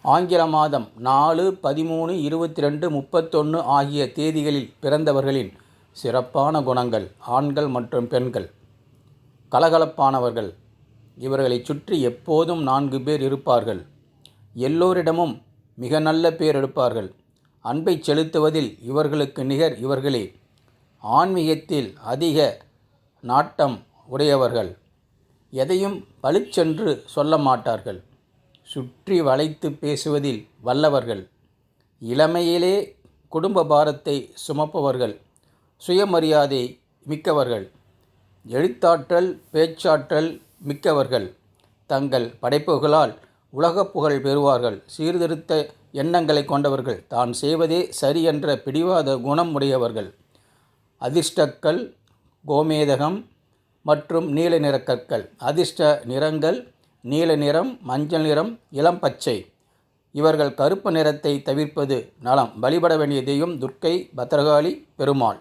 ஆங்கில மாதம் 4, 13, 22, 31 ஆகிய தேதிகளில் பிறந்தவர்களின் சிறப்பான குணங்கள். ஆண்கள் மற்றும் பெண்கள் கலகலப்பானவர்கள். இவர்களைச் சுற்றி எப்போதும் 4 பேர் இருப்பார்கள். எல்லோரிடமும் மிக நல்ல பேர் எடுப்பார்கள். அன்பை செலுத்துவதில் இவர்களுக்கு நிகர் இவர்களே. ஆன்மீகத்தில் அதிக நாட்டம் உடையவர்கள். எதையும் பளிச்சென்று சொல்ல மாட்டார்கள். சுற்றி வளைத்து பேசுவதில் வல்லவர்கள். இளமையிலே குடும்ப பாரத்தை சுமப்பவர்கள். சுயமரியாதை மிக்கவர்கள். எழுத்தாற்றல் பேச்சாற்றல் மிக்கவர்கள். தங்கள் படைப்புகளால் உலகப் புகழ் பெறுவார்கள். சீர்திருத்த எண்ணங்களை கொண்டவர்கள். தான் செய்வதே சரி என்ற பிடிவாத குணம் உடையவர்கள். அதிர்ஷ்டக்கல் கோமேதகம் மற்றும் நீல நிற கற்கள். அதிர்ஷ்ட நிறங்கள் நீல நிறம், மஞ்சள் நிறம், இளம் பச்சை. இவர்கள் கருப்பு நிறத்தை தவிர்ப்பது நலம். வழிபட வேண்டிய தெய்வம் துர்க்கை, பத்ரகாளி, பெருமாள்.